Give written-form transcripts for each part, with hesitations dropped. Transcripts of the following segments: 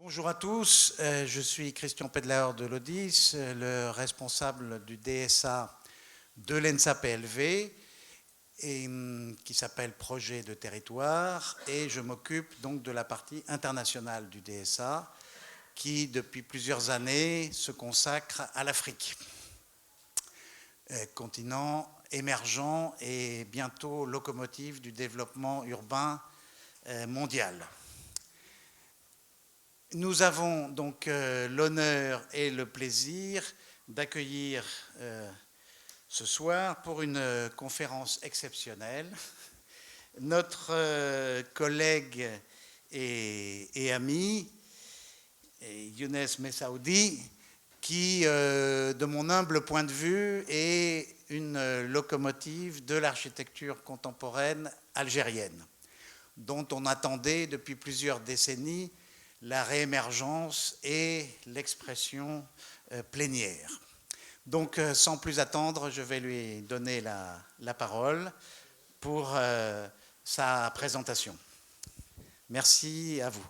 Bonjour à tous, je suis Christian Pedlauer de l'Odis, le responsable du DSA de l'ENSA-PLV, qui s'appelle Projet de territoire, et je m'occupe donc de la partie internationale du DSA, qui depuis plusieurs années se consacre à l'Afrique, continent émergent et bientôt locomotive du développement urbain mondial. Nous avons donc l'honneur et le plaisir d'accueillir ce soir pour une conférence exceptionnelle notre collègue et ami Younes Messaoudi, qui, de mon humble point de vue, est une locomotive de l'architecture contemporaine algérienne, dont on attendait depuis plusieurs décennies la réémergence et l'expression plénière. Donc, sans plus attendre, je vais lui donner la parole pour sa présentation. Merci à vous.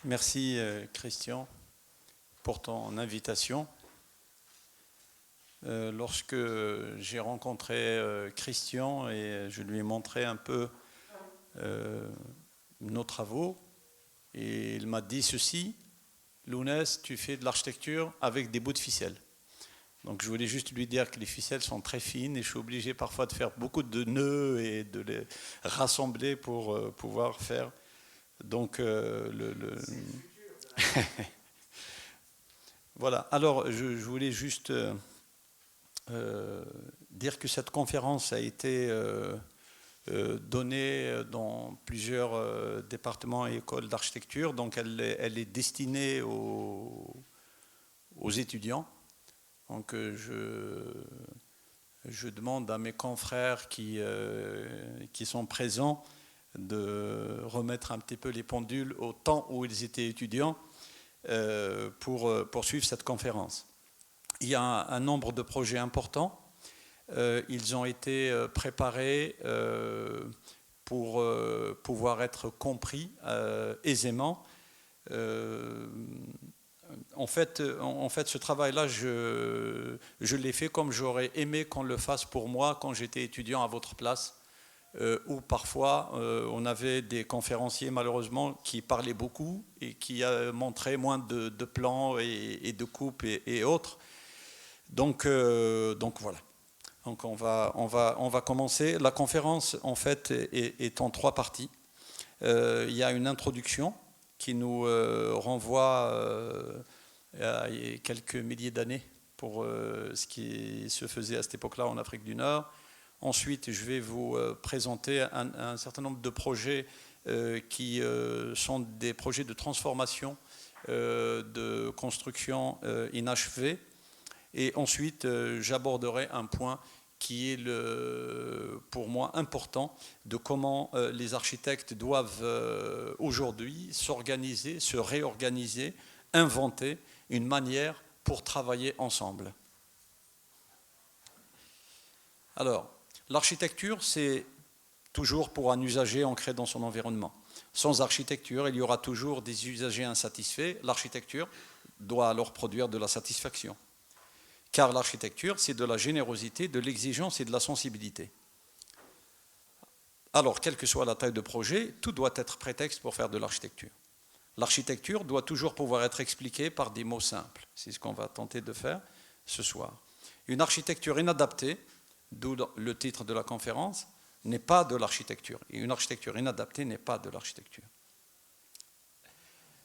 Merci Christian pour ton invitation. Lorsque j'ai rencontré Christian et je lui ai montré un peu nos travaux, et il m'a dit ceci: Lounès, tu fais de l'architecture avec des bouts de ficelle. Donc je voulais juste lui dire que les ficelles sont très fines et je suis obligé parfois de faire beaucoup de nœuds et de les rassembler pour pouvoir faire donc Voilà, alors je voulais juste dire que cette conférence a été donnée dans plusieurs départements et écoles d'architecture, donc elle est destinée aux étudiants. Donc je demande à mes confrères qui sont présents de remettre un petit peu les pendules au temps où ils étaient étudiants pour poursuivre cette conférence. Il y a un nombre de projets importants. Ils ont été préparés pour pouvoir être compris aisément. En fait, ce travail-là, je l'ai fait comme j'aurais aimé qu'on le fasse pour moi quand j'étais étudiant à votre place. Où parfois on avait des conférenciers malheureusement qui parlaient beaucoup et qui montraient moins de plans et de coupes et autres. Donc voilà. Donc on va commencer. La conférence en fait est en 3 parties. Il y a une introduction qui nous renvoie à quelques milliers d'années pour ce qui se faisait à cette époque-là en Afrique du Nord. Ensuite, je vais vous présenter un certain nombre de projets qui sont des projets de transformation de construction inachevée. Et ensuite, j'aborderai un point qui est pour moi important de comment les architectes doivent aujourd'hui s'organiser, se réorganiser, inventer une manière pour travailler ensemble. Alors, l'architecture, c'est toujours pour un usager ancré dans son environnement. Sans architecture, il y aura toujours des usagers insatisfaits. L'architecture doit alors produire de la satisfaction. Car l'architecture, c'est de la générosité, de l'exigence et de la sensibilité. Alors, quelle que soit la taille de projet, tout doit être prétexte pour faire de l'architecture. L'architecture doit toujours pouvoir être expliquée par des mots simples. C'est ce qu'on va tenter de faire ce soir. Une architecture inadaptée, d'où le titre de la conférence, n'est pas de l'architecture. Et une architecture inadaptée n'est pas de l'architecture.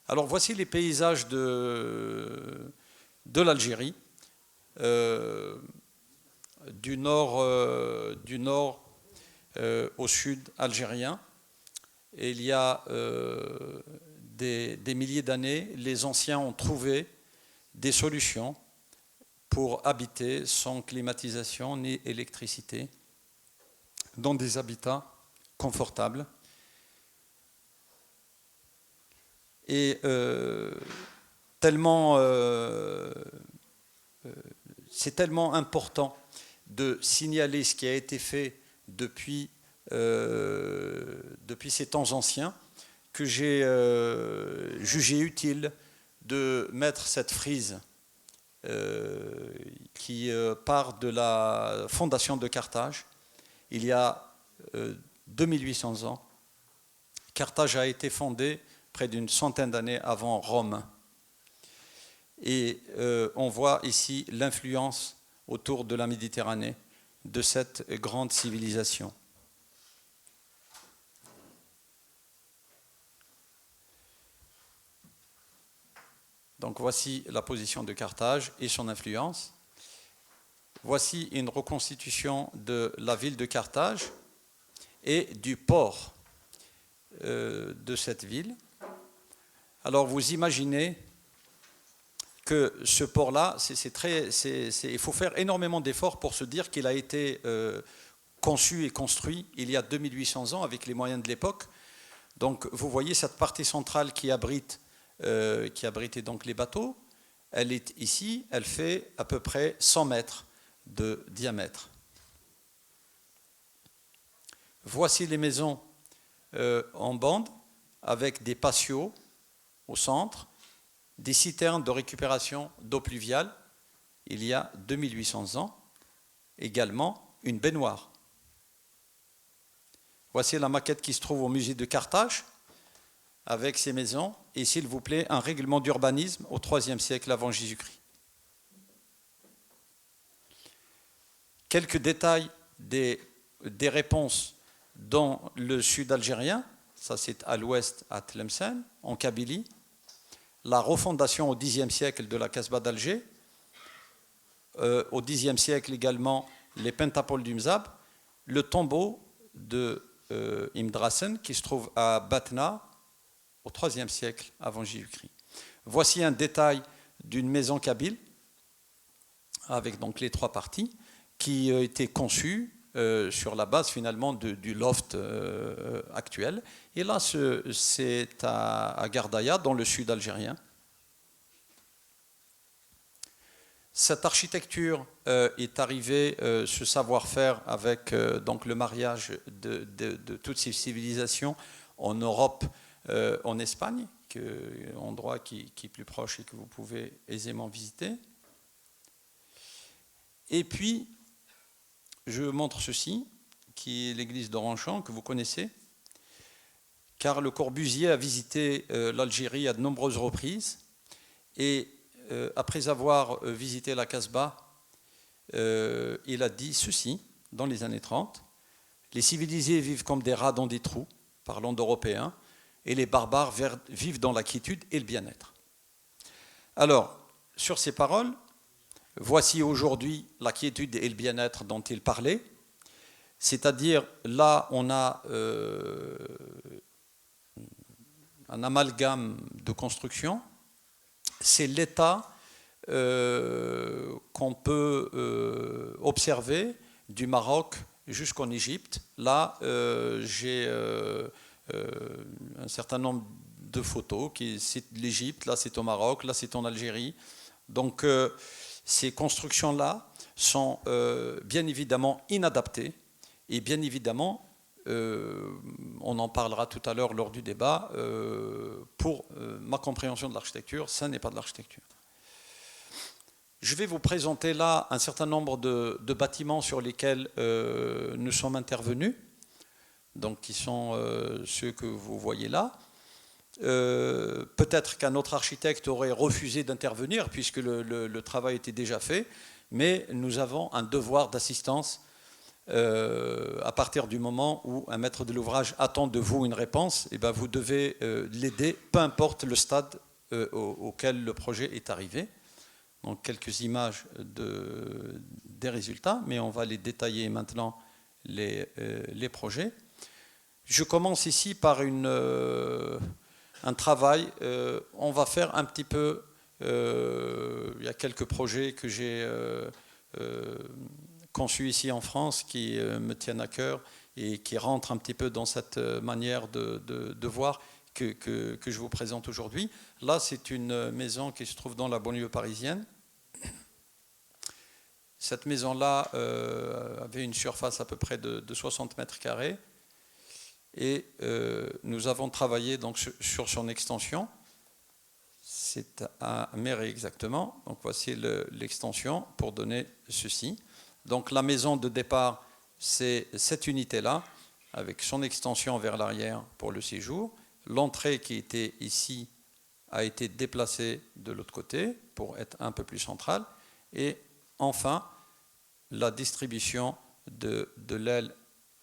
Alors voici les paysages de l'Algérie, du nord au sud algérien. Et il y a des milliers d'années, les anciens ont trouvé des solutions pour habiter sans climatisation ni électricité, dans des habitats confortables. Et tellement c'est tellement important de signaler ce qui a été fait depuis ces temps anciens que j'ai jugé utile de mettre cette frise qui part de la fondation de Carthage. Il y a 2800 ans, Carthage a été fondée près d'une centaine d'années avant Rome. Et on voit ici l'influence autour de la Méditerranée de cette grande civilisation. Donc voici la position de Carthage et son influence. Voici une reconstitution de la ville de Carthage et du port de cette ville. Alors vous imaginez que ce port-là, il faut faire énormément d'efforts pour se dire qu'il a été conçu et construit il y a 2800 ans avec les moyens de l'époque. Donc vous voyez cette partie centrale qui abritait donc les bateaux. Elle est ici, elle fait à peu près 100 mètres de diamètre. Voici les maisons en bande avec des patios au centre, des citernes de récupération d'eau pluviale, il y a 2800 ans, également une baignoire. Voici la maquette qui se trouve au musée de Carthage, avec ses maisons, et s'il vous plaît, un règlement d'urbanisme au IIIe siècle avant Jésus-Christ. Quelques détails des réponses dans le sud algérien, ça c'est à l'ouest à Tlemcen, en Kabylie, la refondation au Xe siècle de la Casbah d'Alger, au Xe siècle également les pentapoles du Mzab, le tombeau de Imdrasen qui se trouve à Batna au IIIe siècle avant Jésus-Christ. Voici un détail d'une maison kabyle avec donc les trois parties qui a été conçue sur la base finalement du loft actuel. Et là, c'est à Gardaya, dans le sud algérien. Cette architecture est arrivée, ce savoir-faire, avec donc le mariage de toutes ces civilisations en Europe, en Espagne, un endroit qui est plus proche et que vous pouvez aisément visiter. Et puis, je montre ceci, qui est l'église d'Oranchamp, que vous connaissez, car Le Corbusier a visité l'Algérie à de nombreuses reprises, et après avoir visité la Casbah, il a dit ceci, dans les années 30, « Les civilisés vivent comme des rats dans des trous, parlant d'Européens, et les barbares vivent dans la quiétude et le bien-être. » Alors, sur ces paroles, voici aujourd'hui la quiétude et le bien-être dont il parlait, c'est-à-dire là on a un amalgame de construction, c'est l'état qu'on peut observer du Maroc jusqu'en Égypte. Là, j'ai un certain nombre de photos, c'est l'Égypte, là c'est au Maroc, là c'est en Algérie. Donc ces constructions-là sont bien évidemment inadaptées et bien évidemment, on en parlera tout à l'heure lors du débat, pour ma compréhension de l'architecture, ça n'est pas de l'architecture. Je vais vous présenter là un certain nombre de bâtiments sur lesquels nous sommes intervenus, donc qui sont ceux que vous voyez là. Peut-être qu'un autre architecte aurait refusé d'intervenir puisque le travail était déjà fait, mais nous avons un devoir d'assistance à partir du moment où un maître de l'ouvrage attend de vous une réponse, et ben vous devez l'aider, peu importe le stade auquel le projet est arrivé. Donc quelques images des résultats, mais on va les détailler maintenant, les projets. Je commence ici par un travail. On va faire un petit peu, il y a quelques projets que j'ai conçus ici en France qui me tiennent à cœur et qui rentrent un petit peu dans cette manière de voir que je vous présente aujourd'hui. Là, c'est une maison qui se trouve dans la banlieue parisienne. Cette maison-là avait une surface à peu près de 60 mètres carrés et nous avons travaillé donc sur son extension. C'est à Méré exactement. Donc voici l'extension pour donner ceci. Donc la maison de départ, c'est cette unité-là, avec son extension vers l'arrière pour le séjour. L'entrée qui était ici a été déplacée de l'autre côté pour être un peu plus centrale. Et enfin, la distribution de l'aile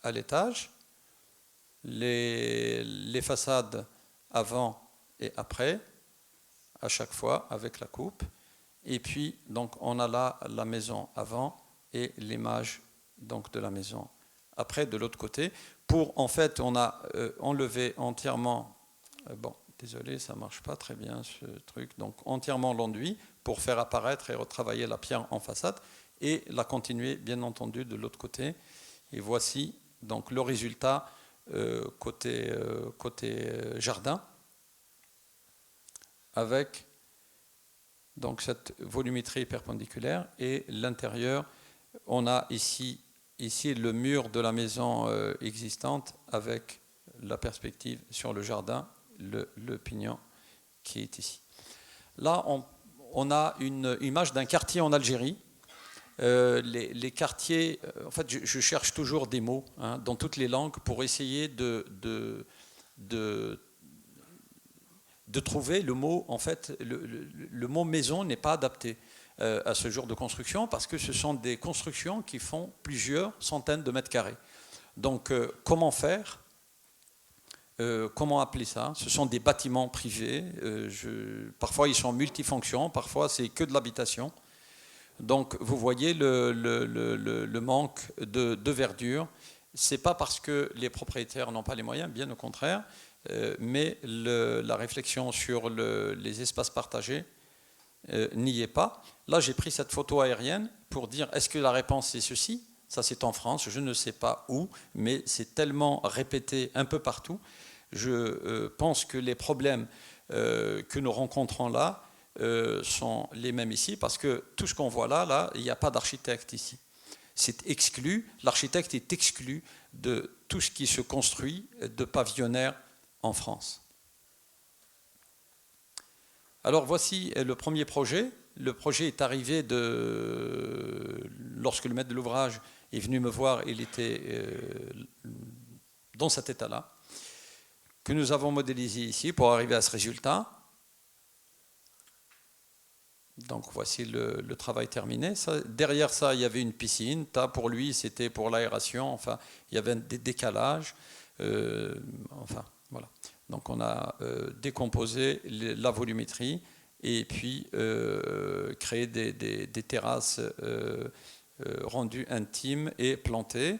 à l'étage, les façades avant et après, à chaque fois avec la coupe. Et puis, donc, on a là la maison avant et l'image donc, de la maison après de l'autre côté. En fait, on a enlevé entièrement, bon, désolé, ça ne marche pas très bien ce truc, donc entièrement l'enduit pour faire apparaître et retravailler la pierre en façade et la continuer, bien entendu, de l'autre côté. Et voici donc le résultat côté jardin, avec donc cette volumétrie perpendiculaire et l'intérieur, on a ici le mur de la maison existante avec la perspective sur le jardin, le pignon qui est ici. Là, on a une image d'un quartier en Algérie. Les quartiers, en fait, je cherche toujours des mots dans toutes les langues pour essayer de trouver le mot, en fait, le mot maison n'est pas adapté à ce genre de construction parce que ce sont des constructions qui font plusieurs centaines de mètres carrés. Donc, comment faire ? Comment appeler ça ? Ce sont des bâtiments privés. Parfois, ils sont multifonctions, parfois, c'est que de l'habitation. Donc, vous voyez le manque de verdure. Ce n'est pas parce que les propriétaires n'ont pas les moyens, bien au contraire, mais la réflexion sur les espaces partagés n'y est pas. Là, j'ai pris cette photo aérienne pour dire, est-ce que la réponse est ceci ? Ça, c'est en France, je ne sais pas où, mais c'est tellement répété un peu partout. Je pense que les problèmes que nous rencontrons là sont les mêmes ici, parce que tout ce qu'on voit là, il n'y a pas d'architecte ici. C'est exclu, l'architecte est exclu de tout ce qui se construit de pavillonnaire en France. Alors voici le premier projet. Le projet est arrivé lorsque le maître de l'ouvrage est venu me voir, il était dans cet état-là, que nous avons modélisé ici pour arriver à ce résultat. Donc voici le travail terminé. Derrière ça, il y avait une piscine. Pour lui, c'était pour l'aération. Enfin, il y avait des décalages. Enfin, voilà. Donc on a décomposé la volumétrie et puis créé des terrasses rendues intimes et plantées.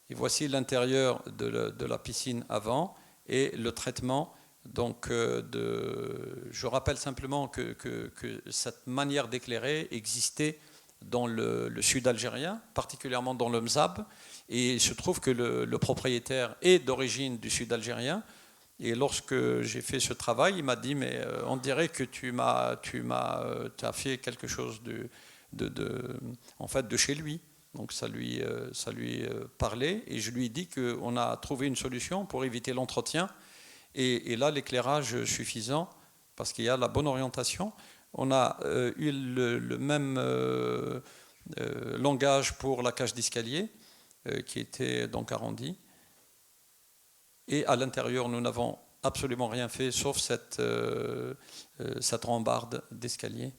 Et voici l'intérieur de la piscine avant et le traitement. Donc, je rappelle simplement que cette manière d'éclairer existait dans le sud algérien, particulièrement dans le Mzab, et il se trouve que le propriétaire est d'origine du sud algérien. Et lorsque j'ai fait ce travail, il m'a dit, mais on dirait que tu as fait quelque chose en fait, de chez lui. Donc ça lui parlait, et je lui ai dit qu'on a trouvé une solution pour éviter l'entretien. Et là, l'éclairage suffisant, parce qu'il y a la bonne orientation. On a eu le même langage pour la cage d'escalier, qui était donc arrondie. Et à l'intérieur, nous n'avons absolument rien fait, sauf cette rambarde d'escalier.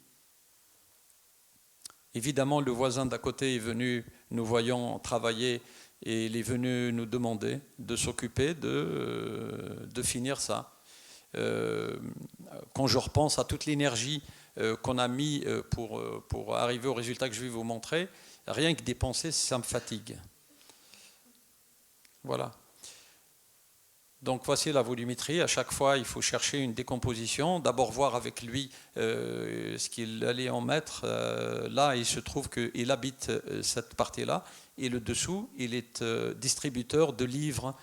Évidemment, le voisin d'à côté est venu, nous voyons travailler, et il est venu nous demander de s'occuper de finir ça. Quand je repense à toute l'énergie qu'on a mis pour arriver au résultat que je vais vous montrer, rien que dépenser, ça me fatigue. Voilà. Donc voici la volumétrie. À chaque fois, il faut chercher une décomposition. D'abord voir avec lui ce qu'il allait en mettre. Là, il se trouve qu'il habite cette partie-là. Et le dessous, il est distributeur de livres.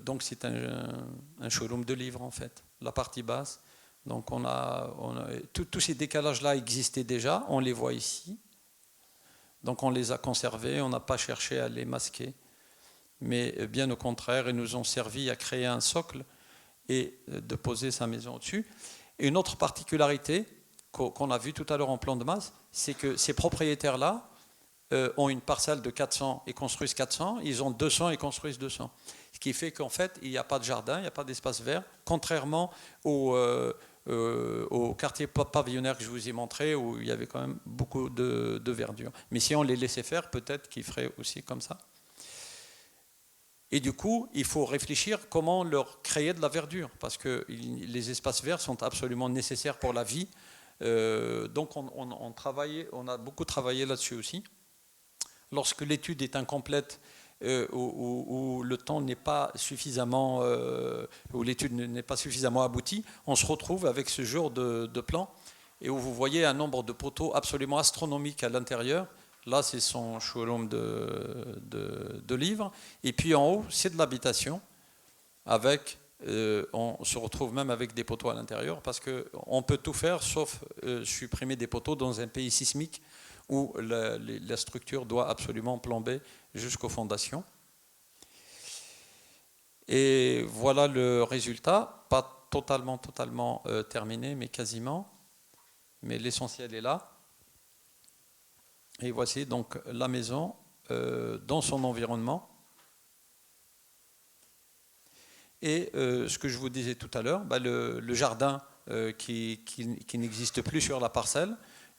Donc c'est un showroom de livres en fait. La partie basse, Donc tous ces décalages-là existaient déjà, on les voit ici. Donc on les a conservés, on n'a pas cherché à les masquer. Mais bien au contraire, ils nous ont servi à créer un socle et de poser sa maison au-dessus. Et une autre particularité qu'on a vue tout à l'heure en plan de masse, c'est que ces propriétaires-là ont une parcelle de 400 et construisent 400, ils ont 200 et construisent 200. Ce qui fait qu'en fait, il n'y a pas de jardin, il n'y a pas d'espace vert, contrairement au quartier pavillonnaire que je vous ai montré, où il y avait quand même beaucoup de verdure. Mais si on les laissait faire, peut-être qu'ils feraient aussi comme ça. Et du coup, il faut réfléchir comment leur créer de la verdure, parce que les espaces verts sont absolument nécessaires pour la vie. Donc on a beaucoup travaillé là-dessus aussi. Lorsque l'étude est incomplète, où le temps n'est pas suffisamment, où l'étude n'est pas suffisamment aboutie, on se retrouve avec ce genre de plan, et où vous voyez un nombre de poteaux absolument astronomique à l'intérieur. Là, c'est son showroom de livres. Et puis en haut, c'est de l'habitation. On se retrouve même avec des poteaux à l'intérieur, parce qu'on peut tout faire sauf supprimer des poteaux dans un pays sismique où la structure doit absolument plomber jusqu'aux fondations. Et voilà le résultat, pas totalement terminé, mais quasiment. Mais l'essentiel est là. Et voici donc la maison dans son environnement. Et ce que je vous disais tout à l'heure, le jardin qui n'existe plus sur la parcelle,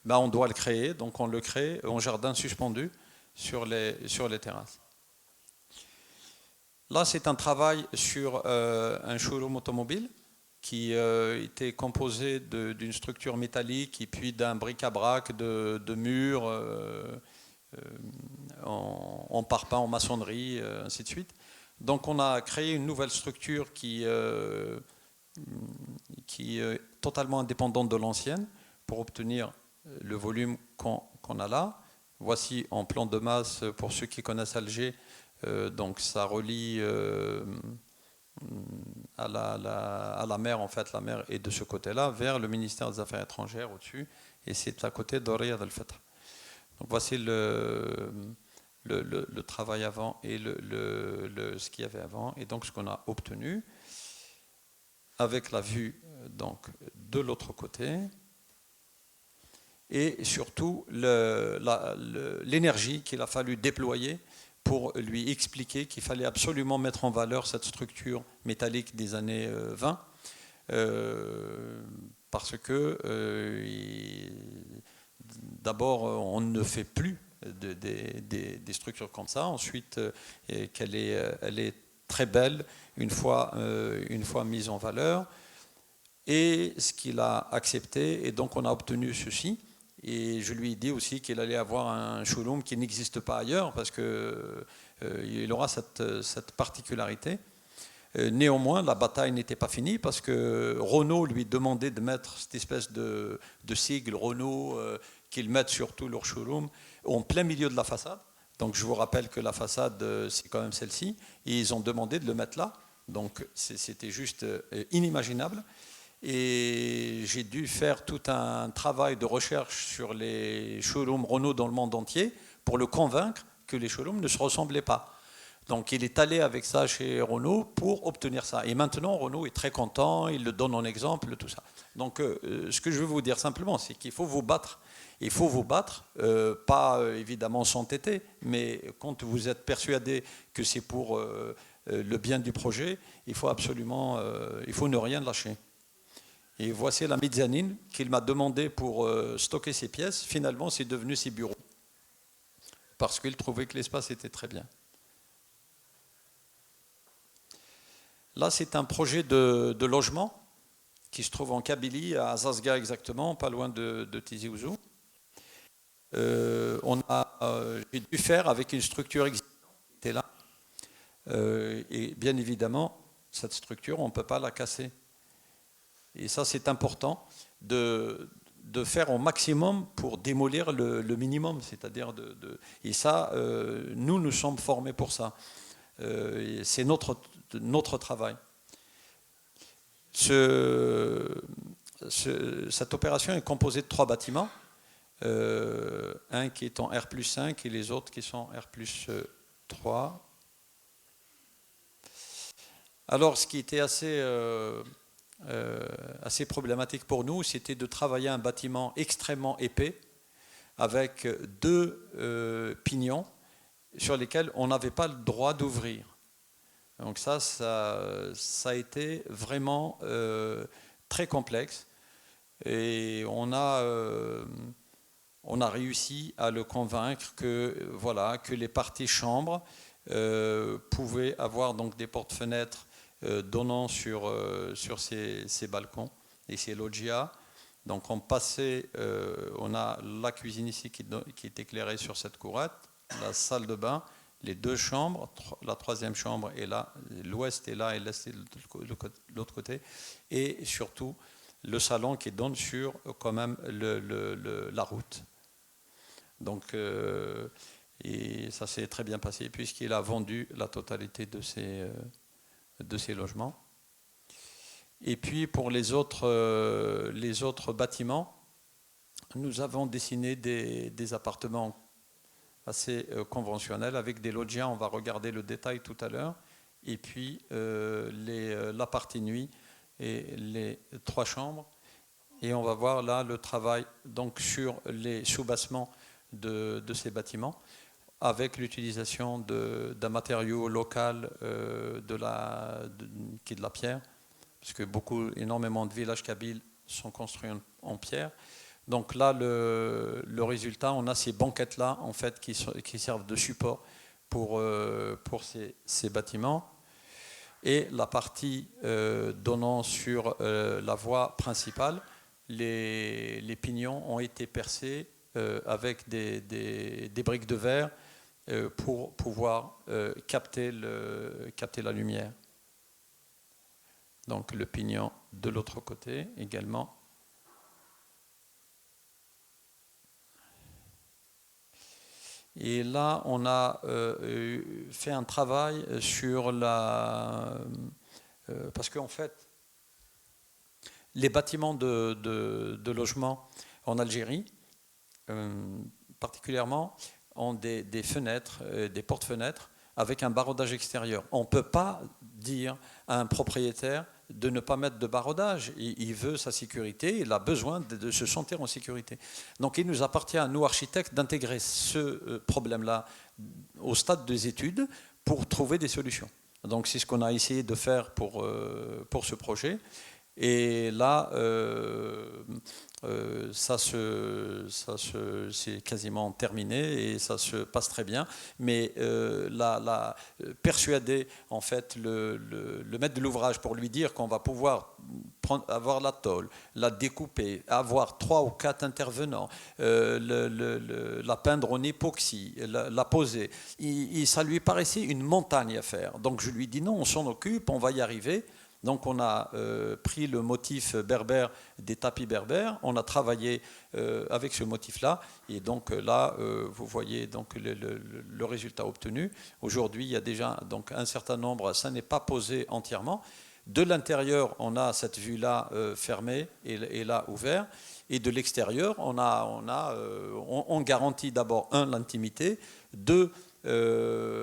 on doit le créer. Donc on le crée en jardin suspendu sur les terrasses. Là, c'est un travail sur un showroom automobile qui était composé d'une structure métallique et puis d'un bric-à-brac de murs en parpaing, en maçonnerie, ainsi de suite. Donc on a créé une nouvelle structure qui est totalement indépendante de l'ancienne pour obtenir le volume qu'on a là. Voici en plan de masse, pour ceux qui connaissent Alger, donc ça relie à la mer, en fait la mer est de ce côté-là, vers le ministère des Affaires étrangères au-dessus, et c'est à côté d'Oriyad al-Fatah. Donc voici le travail avant et ce qu'il y avait avant, et donc ce qu'on a obtenu avec la vue donc de l'autre côté, et surtout l'énergie qu'il a fallu déployer pour lui expliquer qu'il fallait absolument mettre en valeur cette structure métallique des années 20, parce que d'abord on ne fait plus des structures comme ça, ensuite elle est très belle une fois mise en valeur, et ce qu'il a accepté, et donc on a obtenu ceci. Et je lui ai dit aussi qu'il allait avoir un showroom qui n'existe pas ailleurs, parce qu'il aura cette particularité. Néanmoins, la bataille n'était pas finie, parce que Renault lui demandait de mettre cette espèce de sigle Renault qu'ils mettent sur tout leur showroom en plein milieu de la façade. Donc je vous rappelle que la façade, c'est quand même celle-ci, et ils ont demandé de le mettre là. Donc c'était juste inimaginable. Et j'ai dû faire tout un travail de recherche sur les showrooms Renault dans le monde entier pour le convaincre que les showrooms ne se ressemblaient pas. Donc il est allé avec ça chez Renault pour obtenir ça. Et maintenant Renault est très content, il le donne en exemple, tout ça. Donc ce que je veux vous dire simplement, c'est qu'il faut vous battre. Il faut vous battre, pas évidemment s'entêter, mais quand vous êtes persuadé que c'est pour le bien du projet, il faut absolument, il faut ne rien lâcher. Et voici la mezzanine qu'il m'a demandé pour stocker ses pièces. Finalement, c'est devenu ses bureaux, parce qu'il trouvait que l'espace était très bien. Là, c'est un projet de logement qui se trouve en Kabylie, à Zazga exactement, pas loin de Tizi Ouzou. J'ai dû faire avec une structure existante qui était là. Et bien évidemment, cette structure, on ne peut pas la casser. Et ça, c'est important de faire au maximum pour démolir le minimum. C'est-à-dire et ça, nous sommes formés pour ça. C'est notre travail. cette opération est composée de 3 bâtiments, un qui est en R+5 et les autres qui sont R+3. Alors, ce qui était assez problématique pour nous, c'était de travailler un bâtiment extrêmement épais avec 2 pignons sur lesquels on n'avait pas le droit d'ouvrir. Donc ça a été vraiment très complexe et on a réussi à le convaincre que les parties chambres pouvaient avoir donc des portes-fenêtres donnant sur ces balcons et ces loggias. Donc on a la cuisine ici qui est éclairée sur cette courette, la salle de bain, les 2 chambres, la 3e chambre est là, l'ouest est là et l'est est de l'autre côté, et surtout le salon qui donne sur quand même la route. Donc et ça s'est très bien passé puisqu'il a vendu la totalité de ces logements. Et puis pour les autres bâtiments, nous avons dessiné des appartements assez conventionnels avec des loggias, on va regarder le détail tout à l'heure, et puis la partie nuit et les 3 chambres. Et on va voir là le travail donc, sur les sous-bassements de ces bâtiments avec l'utilisation d'un matériau local qui est de la pierre, parce que énormément de villages kabyles sont construits en pierre. Donc là, le résultat, on a ces banquettes-là, en fait, qui servent de support pour ces bâtiments. Et la partie donnant sur la voie principale, les pignons ont été percés avec des briques de verre pour pouvoir capter la lumière. Donc le pignon de l'autre côté également. Et là, on a fait un travail sur parce qu'en fait, les bâtiments de logement en Algérie, particulièrement, ont des fenêtres, des portes-fenêtres avec un barodage extérieur. On ne peut pas dire à un propriétaire de ne pas mettre de barodage. Il veut sa sécurité, il a besoin de se sentir en sécurité. Donc il nous appartient à nous, architectes, d'intégrer ce problème-là au stade des études pour trouver des solutions. Donc c'est ce qu'on a essayé de faire pour ce projet. Et là, c'est quasiment terminé et ça se passe très bien. Mais persuader en fait le maître de l'ouvrage pour lui dire qu'on va pouvoir avoir la tôle, la découper, avoir 3 ou 4 intervenants, la peindre en époxy, la poser, ça lui paraissait une montagne à faire. Donc je lui dis non, on s'en occupe, on va y arriver. Donc on a pris le motif berbère des tapis berbères, on a travaillé avec ce motif-là, et donc là, vous voyez donc le résultat obtenu. Aujourd'hui, il y a déjà donc, un certain nombre, ça n'est pas posé entièrement. De l'intérieur, on a cette vue-là fermée et là ouverte, et de l'extérieur, on garantit d'abord, l'intimité, 2,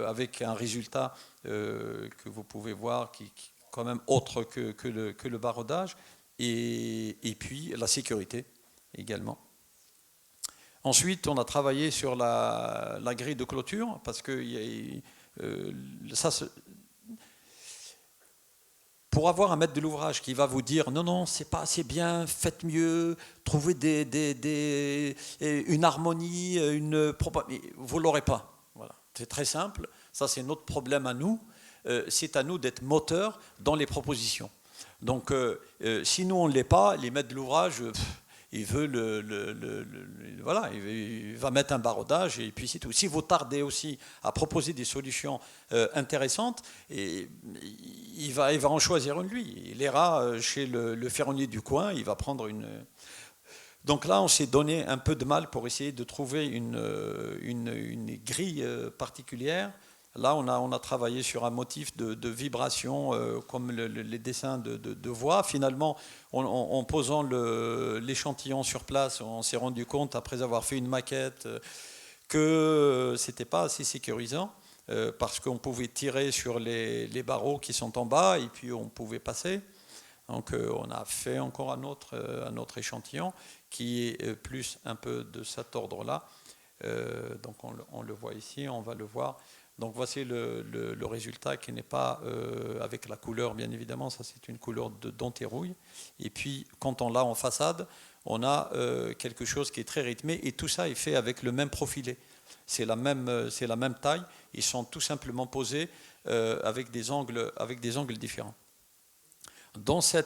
avec un résultat que vous pouvez voir qui quand même autre que le barodage, et puis la sécurité également. Ensuite, on a travaillé sur la grille de clôture, parce que pour avoir un maître de l'ouvrage qui va vous dire non, c'est pas assez bien, faites mieux, trouvez une harmonie, vous ne l'aurez pas. Voilà. C'est très simple, ça c'est notre problème à nous. C'est à nous d'être moteurs dans les propositions. Donc, si nous on ne l'est pas, les maîtres de l'ouvrage, il veut il va mettre un barodage et puis c'est tout. Si vous tardez aussi à proposer des solutions intéressantes, il va en choisir une lui. Il ira chez le ferronnier du coin, il va prendre une. Donc là, on s'est donné un peu de mal pour essayer de trouver une grille particulière. Là, on a travaillé sur un motif de vibration, comme les dessins de voix. Finalement, en posant l'échantillon sur place, on s'est rendu compte, après avoir fait une maquette, que ce n'était pas assez sécurisant, parce qu'on pouvait tirer sur les barreaux qui sont en bas, et puis on pouvait passer. Donc on a fait encore un autre échantillon, qui est plus un peu de cet ordre-là. Donc on le voit ici, on va le voir. Donc voici le résultat qui n'est pas avec la couleur, bien évidemment, ça c'est une couleur de dentérouille. Et puis quand on l'a en façade, on a quelque chose qui est très rythmé, et tout ça est fait avec le même profilé. C'est la même taille, ils sont tout simplement posés avec des angles différents. Dans ce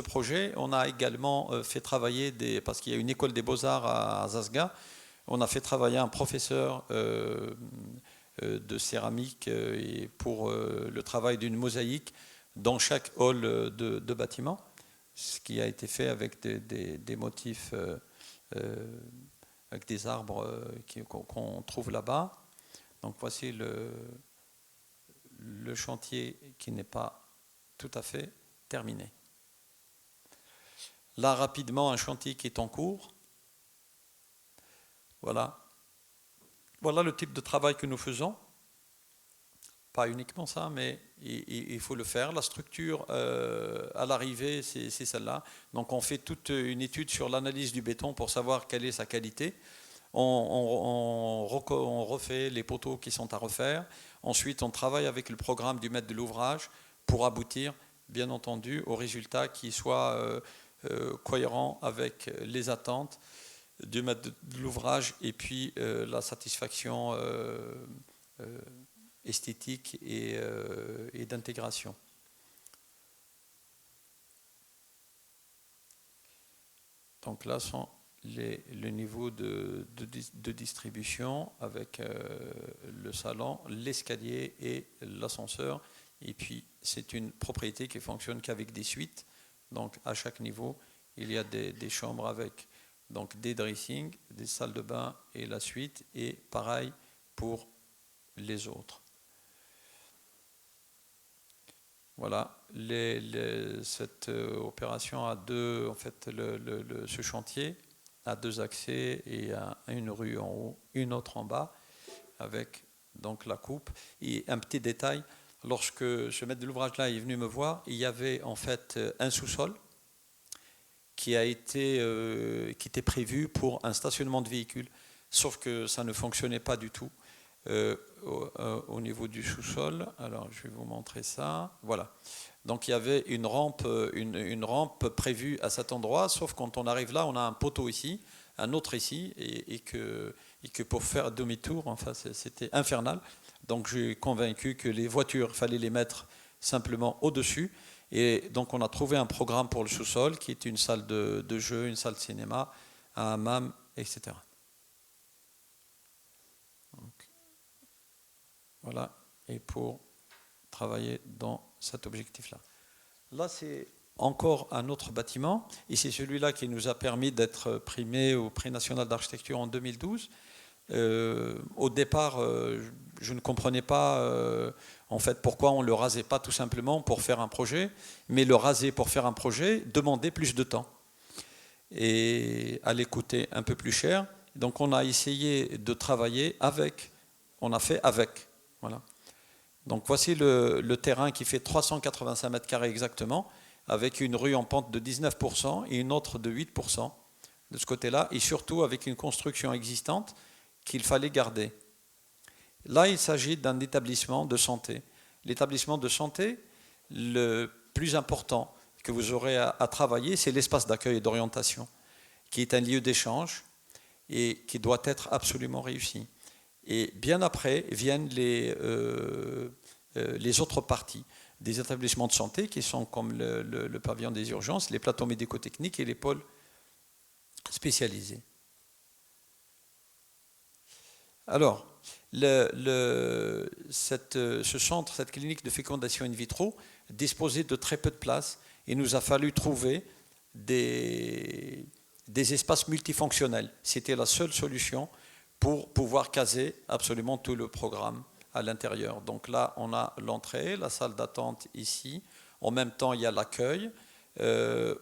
projet, on a également fait travailler, parce qu'il y a une école des beaux-arts à Zasga, on a fait travailler un professeur de céramique pour le travail d'une mosaïque dans chaque hall de bâtiment, ce qui a été fait avec des motifs, avec des arbres qu'on trouve là-bas. Donc voici le chantier qui n'est pas tout à fait terminé. Là, rapidement, un chantier qui est en cours. Voilà. Voilà le type de travail que nous faisons. Pas uniquement ça, mais il faut le faire. La structure à l'arrivée, c'est celle-là. Donc on fait toute une étude sur l'analyse du béton pour savoir quelle est sa qualité. On refait les poteaux qui sont à refaire. Ensuite, on travaille avec le programme du maître de l'ouvrage pour aboutir, bien entendu, au résultat qui soit cohérent avec les attentes du maître de l'ouvrage et puis la satisfaction esthétique et d'intégration. Donc là sont le niveau de distribution avec le salon, l'escalier et l'ascenseur. Et puis c'est une propriété qui fonctionne qu'avec des suites. Donc à chaque niveau, il y a des chambres avec donc des dressings, des salles de bain et la suite. Et pareil pour les autres. Voilà, cette opération a deux, en fait, ce chantier a deux accès et une rue en haut, une autre en bas, avec donc la coupe. Et un petit détail, lorsque ce maître de l'ouvrage-là est venu me voir, il y avait en fait un sous-sol qui était prévu pour un stationnement de véhicules, sauf que ça ne fonctionnait pas du tout. Au niveau du sous-sol, alors je vais vous montrer ça, voilà. Donc il y avait une rampe prévue à cet endroit, sauf quand on arrive là, on a un poteau ici, un autre ici, et que pour faire demi-tour, enfin c'était infernal. Donc j'ai convaincu que les voitures, il fallait les mettre simplement au-dessus, et donc on a trouvé un programme pour le sous-sol, qui est une salle de jeu, une salle de cinéma, un hammam, etc. Voilà, et pour travailler dans cet objectif-là. Là, c'est encore un autre bâtiment, et c'est celui-là qui nous a permis d'être primé au Prix national d'architecture en 2012. Au départ, je ne comprenais pas en fait pourquoi on ne le rasait pas tout simplement pour faire un projet, mais le raser pour faire un projet demandait plus de temps et allait coûter un peu plus cher. Donc on a essayé de travailler avec, on a fait avec. Voilà. Donc voici le terrain qui fait 385 mètres carrés exactement, avec une rue en pente de 19% et une autre de 8% de ce côté-là, et surtout avec une construction existante qu'il fallait garder. Là, il s'agit d'un établissement de santé. L'établissement de santé, le plus important que vous aurez à travailler, c'est l'espace d'accueil et d'orientation, qui est un lieu d'échange et qui doit être absolument réussi. Et bien après viennent les autres parties des établissements de santé qui sont comme le pavillon des urgences, les plateaux médico-techniques et les pôles spécialisés. Alors, ce centre, cette clinique de fécondation in vitro disposait de très peu de place et nous a fallu trouver des espaces multifonctionnels. C'était la seule solution pour pouvoir caser absolument tout le programme à l'intérieur. Donc là, on a l'entrée, la salle d'attente ici. En même temps, il y a l'accueil.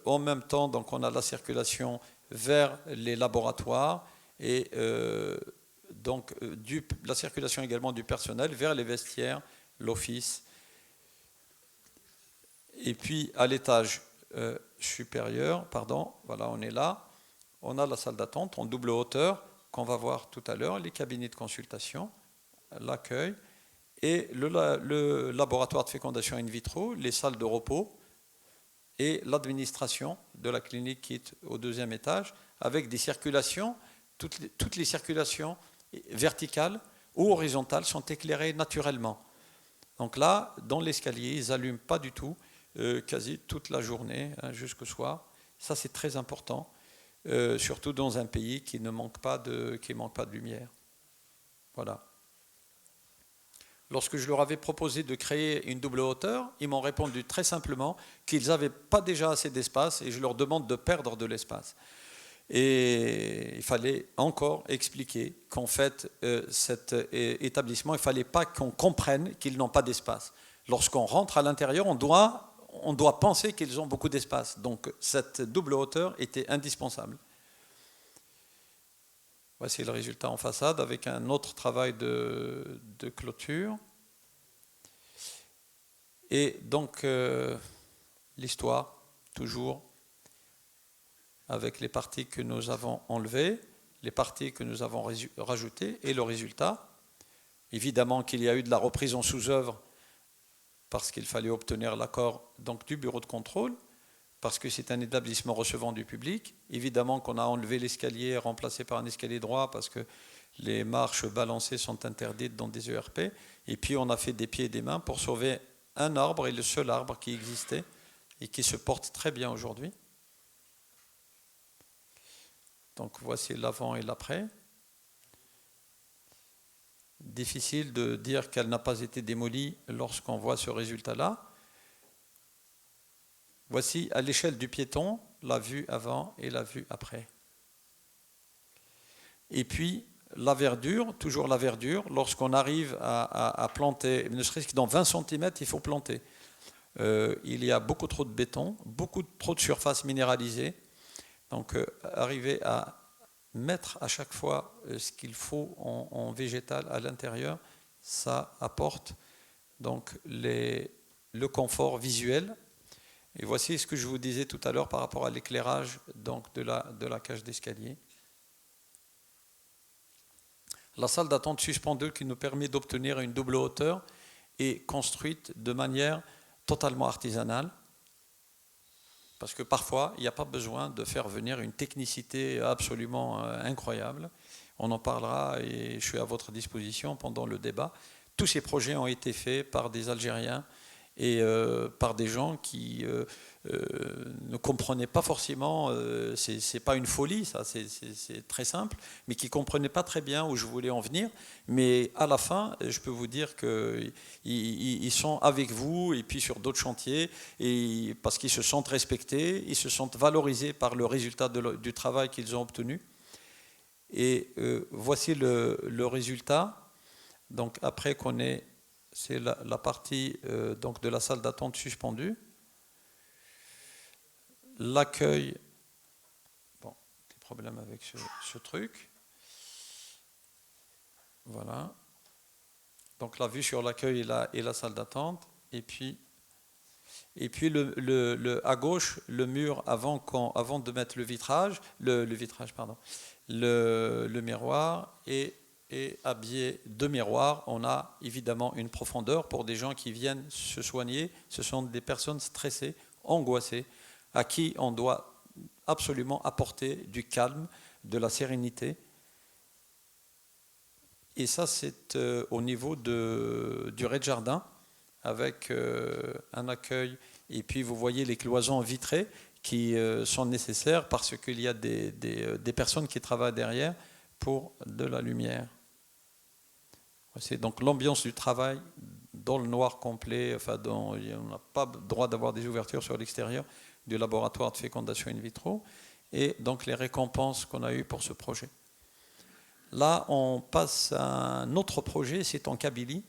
En même temps, donc, on a la circulation vers les laboratoires et donc la circulation également du personnel vers les vestiaires, l'office. Et puis à l'étage supérieur, voilà, on est là. On a la salle d'attente en double hauteur qu'on va voir tout à l'heure, les cabinets de consultation, l'accueil et le laboratoire de fécondation in vitro, les salles de repos et l'administration de la clinique qui est au deuxième étage avec des circulations, toutes les circulations verticales ou horizontales sont éclairées naturellement. Donc là, dans l'escalier, ils n'allument pas du tout, quasi toute la journée, jusqu'au soir. Ça, c'est très important, surtout dans un pays qui ne manque pas de lumière. Voilà. Lorsque je leur avais proposé de créer une double hauteur, ils m'ont répondu très simplement qu'ils n'avaient pas déjà assez d'espace et je leur demande de perdre de l'espace. Et il fallait encore expliquer qu'en fait, cet établissement, il ne fallait pas qu'on comprenne qu'ils n'ont pas d'espace. Lorsqu'on rentre à l'intérieur, on doit penser qu'ils ont beaucoup d'espace. Donc cette double hauteur était indispensable. Voici le résultat en façade avec un autre travail de clôture. Et donc, l'histoire, toujours, avec les parties que nous avons enlevées, les parties que nous avons rajoutées et le résultat. Évidemment qu'il y a eu de la reprise en sous-œuvre parce qu'il fallait obtenir l'accord donc, du bureau de contrôle, parce que c'est un établissement recevant du public. Évidemment qu'on a enlevé l'escalier, remplacé par un escalier droit, parce que les marches balancées sont interdites dans des ERP. Et puis on a fait des pieds et des mains pour sauver un arbre, et le seul arbre qui existait, et qui se porte très bien aujourd'hui. Donc voici l'avant et l'après. Difficile de dire qu'elle n'a pas été démolie lorsqu'on voit ce résultat-là. Voici à l'échelle du piéton la vue avant et la vue après. Et puis la verdure, toujours la verdure, lorsqu'on arrive à planter, ne serait-ce que dans 20 cm, il faut planter. Il y a beaucoup trop de béton, beaucoup trop de surface minéralisée. Donc arriver à mettre à chaque fois ce qu'il faut en végétal à l'intérieur, ça apporte donc le confort visuel. Et voici ce que je vous disais tout à l'heure par rapport à l'éclairage donc de la cage d'escalier. La salle d'attente suspendue qui nous permet d'obtenir une double hauteur est construite de manière totalement artisanale. Parce que parfois, il n'y a pas besoin de faire venir une technicité absolument incroyable. On en parlera et je suis à votre disposition pendant le débat. Tous ces projets ont été faits par des Algériens et par des gens qui ne comprenaient pas forcément, c'est pas une folie, ça, c'est très simple, mais qui ne comprenaient pas très bien où je voulais en venir. Mais à la fin, je peux vous dire qu'ils sont avec vous et puis sur d'autres chantiers, et parce qu'ils se sentent respectés, ils se sentent valorisés par le résultat du travail qu'ils ont obtenu. Et voici le résultat. Donc après qu'on ait, c'est la partie donc de la salle d'attente suspendue. L'accueil, bon, des problèmes avec ce truc. Voilà. Donc la vue sur l'accueil et la salle d'attente. Et puis à gauche, le mur avant de mettre le miroir et habillé de miroir, on a évidemment une profondeur pour des gens qui viennent se soigner. Ce sont des personnes stressées, angoissées, à qui on doit absolument apporter du calme, de la sérénité. Et ça, c'est au niveau du rez-de-jardin, avec un accueil. Et puis, vous voyez les cloisons vitrées qui sont nécessaires parce qu'il y a des personnes qui travaillent derrière pour de la lumière. C'est donc l'ambiance du travail dans le noir complet. Enfin, on n'a pas le droit d'avoir des ouvertures sur l'extérieur du laboratoire de fécondation in vitro, et donc les récompenses qu'on a eues pour ce projet. Là, on passe à un autre projet, c'est en Kabylie.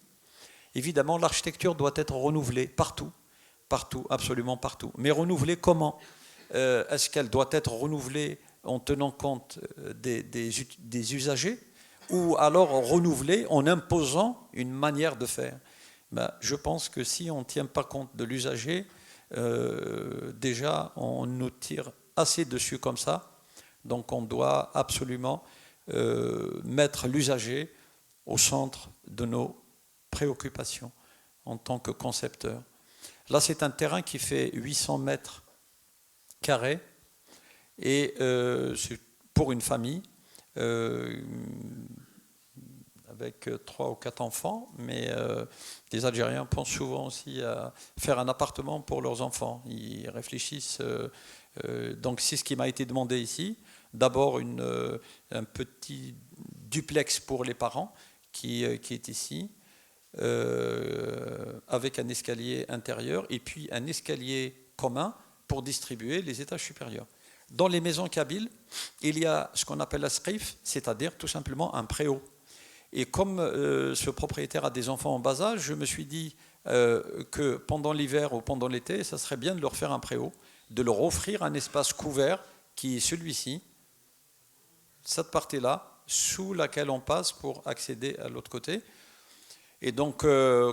Évidemment, l'architecture doit être renouvelée partout, partout, absolument partout. Mais renouvelée comment? Est-ce qu'elle doit être renouvelée en tenant compte des usagers ou alors renouvelée en imposant une manière de faire? Ben, je pense que si on ne tient pas compte de l'usager, déjà on nous tire assez dessus comme ça. Donc on doit absolument mettre l'usager au centre de nos préoccupations en tant que concepteur. Là, c'est un terrain qui fait 800 mètres carrés et c'est pour une famille avec 3 ou 4 enfants, mais les Algériens pensent souvent aussi à faire un appartement pour leurs enfants. Ils réfléchissent. Donc c'est ce qui m'a été demandé ici. D'abord un petit duplex pour les parents qui est ici, avec un escalier intérieur et puis un escalier commun pour distribuer les étages supérieurs. Dans les maisons kabyles, il y a ce qu'on appelle la sqif, c'est-à-dire tout simplement un préau. Et comme ce propriétaire a des enfants en bas âge, je me suis dit que pendant l'hiver ou pendant l'été, ça serait bien de leur faire un préau, de leur offrir un espace couvert qui est celui-ci, cette partie-là, sous laquelle on passe pour accéder à l'autre côté. Et donc,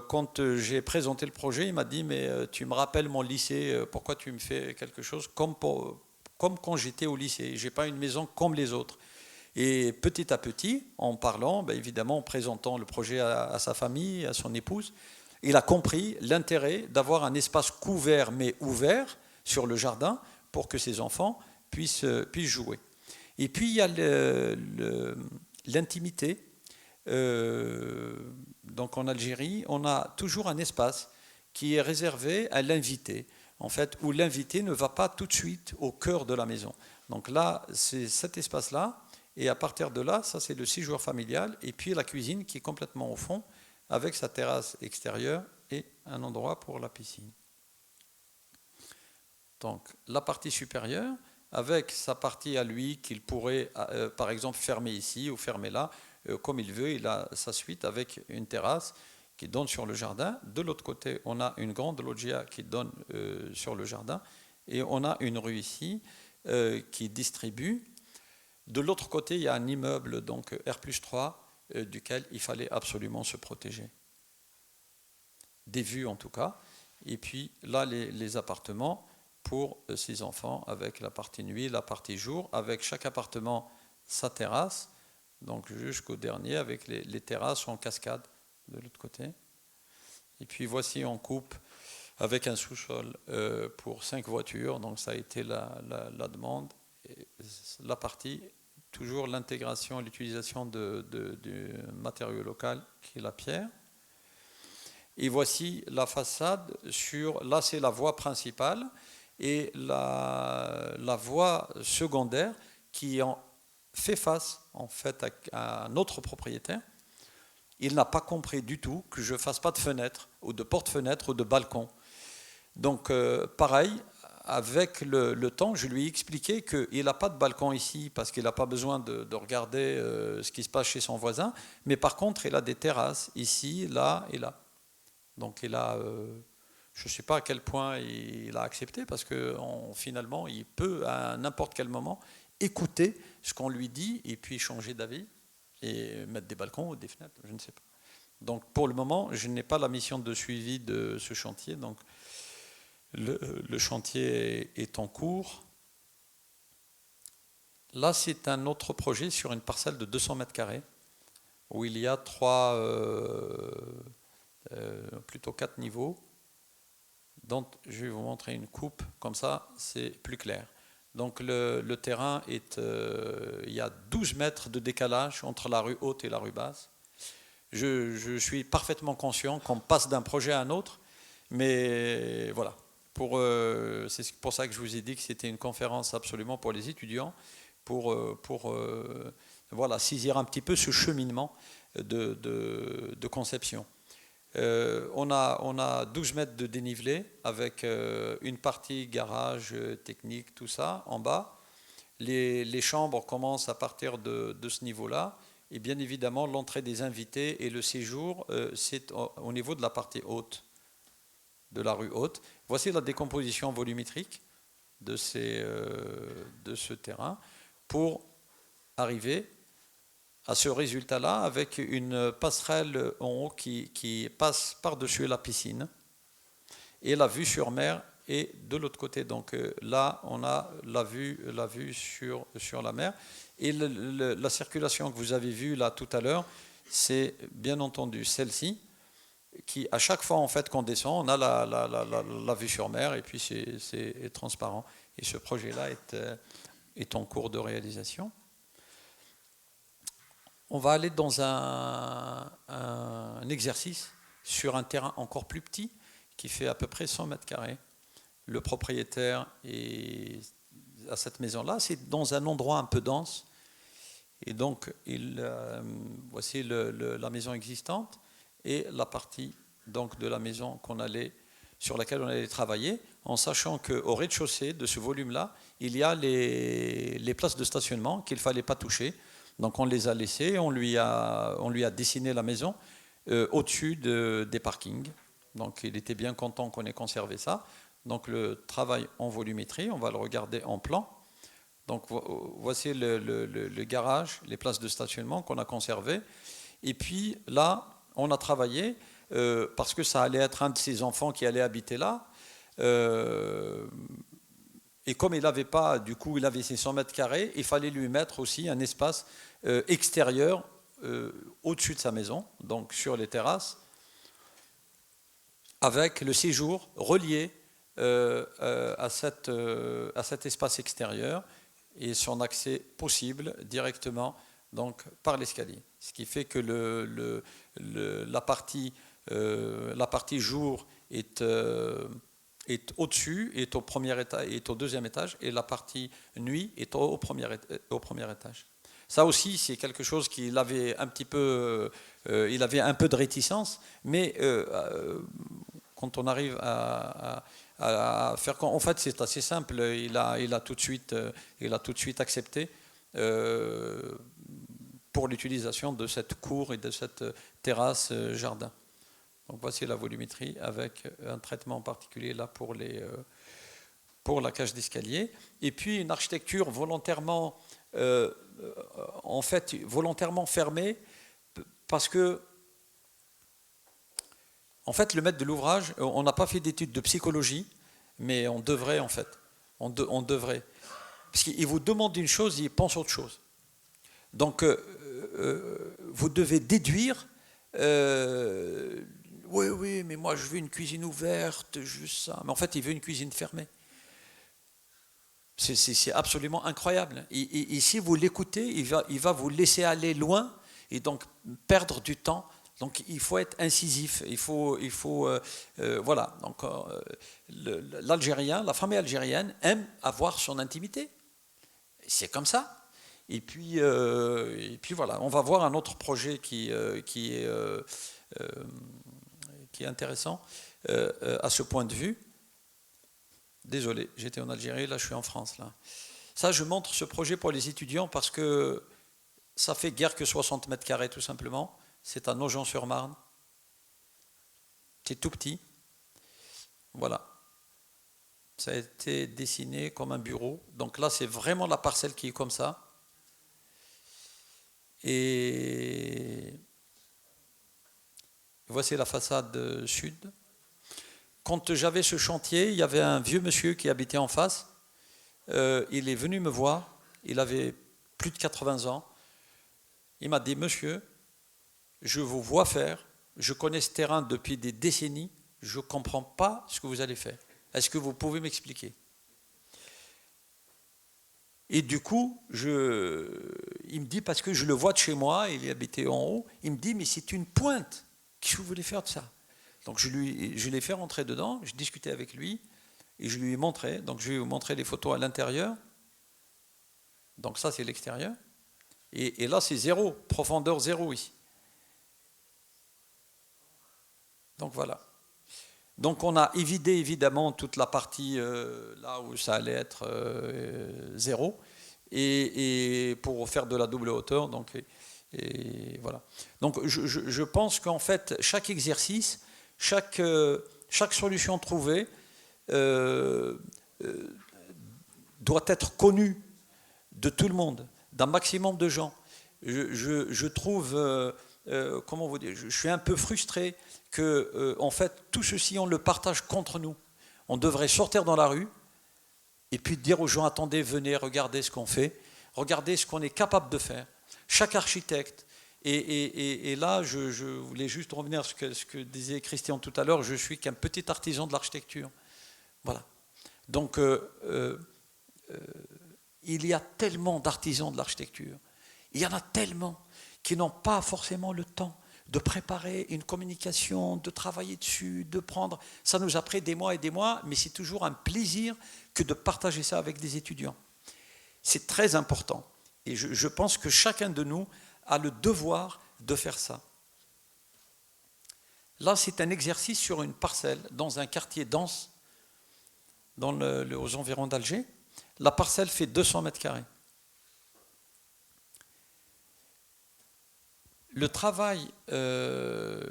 quand j'ai présenté le projet, il m'a dit « Mais tu me rappelles mon lycée, pourquoi tu me fais quelque chose comme quand j'étais au lycée, je n'ai pas une maison comme les autres ». Et petit à petit, en parlant, évidemment en présentant le projet à sa famille, à son épouse, il a compris l'intérêt d'avoir un espace couvert mais ouvert sur le jardin pour que ses enfants puissent jouer. Et puis il y a l'intimité. Donc en Algérie, on a toujours un espace qui est réservé à l'invité, en fait, où l'invité ne va pas tout de suite au cœur de la maison. Donc là, c'est cet espace-là. Et à partir de là, ça c'est le séjour familial, et puis la cuisine qui est complètement au fond, avec sa terrasse extérieure et un endroit pour la piscine. Donc la partie supérieure, avec sa partie à lui qu'il pourrait par exemple fermer ici ou fermer là, comme il veut, il a sa suite avec une terrasse qui donne sur le jardin. De l'autre côté, on a une grande loggia qui donne sur le jardin, et on a une rue ici qui distribue. De l'autre côté, il y a un immeuble, donc R+3, duquel il fallait absolument se protéger. Des vues en tout cas. Et puis là, les appartements pour ces enfants, avec la partie nuit, la partie jour, avec chaque appartement sa terrasse, donc jusqu'au dernier, avec les terrasses en cascade de l'autre côté. Et puis voici en coupe, avec un sous-sol pour 5 voitures, donc ça a été la demande. Et la partie, toujours l'intégration et l'utilisation du matériau local qui est la pierre. Et voici la façade là c'est la voie principale et la voie secondaire qui fait face en fait à un autre propriétaire. Il n'a pas compris du tout que je ne fasse pas de fenêtre ou de porte-fenêtre ou de balcon. Donc pareil, avec le temps, je lui ai expliqué qu'il n'a pas de balcon ici parce qu'il n'a pas besoin de regarder ce qui se passe chez son voisin, mais par contre, il a des terrasses ici, là et là. Donc il a, je ne sais pas à quel point il a accepté, parce que finalement, il peut à n'importe quel moment écouter ce qu'on lui dit et puis changer d'avis et mettre des balcons ou des fenêtres, je ne sais pas. Donc pour le moment, je n'ai pas la mission de suivi de ce chantier, donc le chantier est en cours. Là, c'est un autre projet sur une parcelle de 200 mètres carrés où il y a plutôt 4 niveaux. Donc, je vais vous montrer une coupe, comme ça, c'est plus clair. Donc, le terrain il y a 12 mètres de décalage entre la rue haute et la rue basse. Je suis parfaitement conscient qu'on passe d'un projet à un autre, mais voilà. C'est pour ça que je vous ai dit que c'était une conférence absolument pour les étudiants, pour voilà, saisir un petit peu ce cheminement de conception. On a 12 mètres de dénivelé avec une partie garage, technique, tout ça en bas. Les chambres commencent à partir de ce niveau-là. Et bien évidemment, l'entrée des invités et le séjour, c'est au niveau de la partie haute, de la rue haute. Voici la décomposition volumétrique de ce terrain pour arriver à ce résultat-là avec une passerelle en haut qui passe par-dessus la piscine et la vue sur mer est de l'autre côté. Donc là, on a la vue sur la mer. Et la circulation que vous avez vue là tout à l'heure, c'est bien entendu celle-ci, qui à chaque fois en fait qu'on descend, on a la vue sur mer et puis c'est transparent. Et ce projet-là est en cours de réalisation. On va aller dans un exercice sur un terrain encore plus petit qui fait à peu près 100 mètres carrés. Le propriétaire est à cette maison-là, c'est dans un endroit un peu dense. Et donc, voici la maison existante et la partie donc, de la maison sur laquelle on allait travailler, en sachant qu'au rez-de-chaussée de ce volume-là, il y a les places de stationnement qu'il ne fallait pas toucher. Donc on les a laissées, on lui a dessiné la maison au-dessus des parkings. Donc il était bien content qu'on ait conservé ça. Donc le travail en volumétrie, on va le regarder en plan. Donc voici le garage, les places de stationnement qu'on a conservées. Et puis là, on a travaillé, parce que ça allait être un de ses enfants qui allait habiter là. Et comme il n'avait pas, du coup, il avait ses 100 mètres carrés, il fallait lui mettre aussi un espace extérieur au-dessus de sa maison, donc sur les terrasses, avec le séjour relié à cet espace extérieur et son accès possible directement donc, par l'escalier. Ce qui fait que la partie jour est au-dessus, est au premier étage, est au deuxième étage, et la partie nuit est au premier étage. Ça aussi, c'est quelque chose qu'il avait un petit peu, il avait un peu de réticence, mais quand on arrive à faire, en fait, c'est assez simple. Il a tout de suite accepté pour l'utilisation de cette cour et de cette terrasse jardin. Donc voici la volumétrie avec un traitement particulier là pour la cage d'escalier. Et puis une architecture volontairement fermée parce que en fait le maître de l'ouvrage, on n'a pas fait d'études de psychologie, mais on devrait en fait. On devrait. Parce qu'il vous demande une chose, il pense autre chose. Donc vous devez déduire oui, mais moi je veux une cuisine ouverte, juste ça. Mais en fait, il veut une cuisine fermée. C'est absolument incroyable. Et si vous l'écoutez, il va vous laisser aller loin et donc perdre du temps. Donc il faut être incisif. Il faut voilà. Donc l'Algérien, la famille algérienne aime avoir son intimité. C'est comme ça. Et puis voilà. On va voir un autre projet qui est intéressant à ce point de vue. Désolé, j'étais en Algérie, là je suis en France. Là. Ça, je montre ce projet pour les étudiants parce que ça fait guère que 60 mètres carrés tout simplement. C'est à Nogent-sur-Marne. C'est tout petit. Voilà. Ça a été dessiné comme un bureau. Donc là, c'est vraiment la parcelle qui est comme ça. Et voici la façade sud. Quand j'avais ce chantier, il y avait un vieux monsieur qui habitait en face. Il est venu me voir. Il avait plus de 80 ans. Il m'a dit, monsieur, je vous vois faire. Je connais ce terrain depuis des décennies. Je ne comprends pas ce que vous allez faire. Est-ce que vous pouvez m'expliquer ? Et du coup, il me dit, parce que je le vois de chez moi, il habitait en haut, il me dit, mais c'est une pointe. Qu'est-ce que vous voulez faire de ça ? Donc je l'ai fait rentrer dedans, je discutais avec lui et je lui ai montré. Donc je lui ai montré les photos à l'intérieur. Donc ça c'est l'extérieur. Et là c'est zéro, profondeur zéro ici. Donc voilà. Donc on a évidé évidemment toute la partie là où ça allait être zéro. Et pour faire de la double hauteur, donc Et voilà. Donc je pense qu'en fait, chaque exercice, chaque solution trouvée doit être connue de tout le monde, d'un maximum de gens. Je trouve, comment vous dire, je suis un peu frustré que, en fait, tout ceci, on le partage contre nous. On devrait sortir dans la rue et puis dire aux gens, attendez, venez, regardez ce qu'on fait, regardez ce qu'on est capable de faire. Chaque architecte, et là, je voulais juste revenir sur ce que disait Christian tout à l'heure, je suis qu'un petit artisan de l'architecture. Voilà. Donc, il y a tellement d'artisans de l'architecture, il y en a tellement qui n'ont pas forcément le temps de préparer une communication, de travailler dessus, de prendre... Ça nous a pris des mois et des mois, mais c'est toujours un plaisir que de partager ça avec des étudiants. C'est très important. Et je pense que chacun de nous a le devoir de faire ça. Là, c'est un exercice sur une parcelle, dans un quartier dense, aux environs d'Alger. La parcelle fait 200 mètres carrés. Le travail, les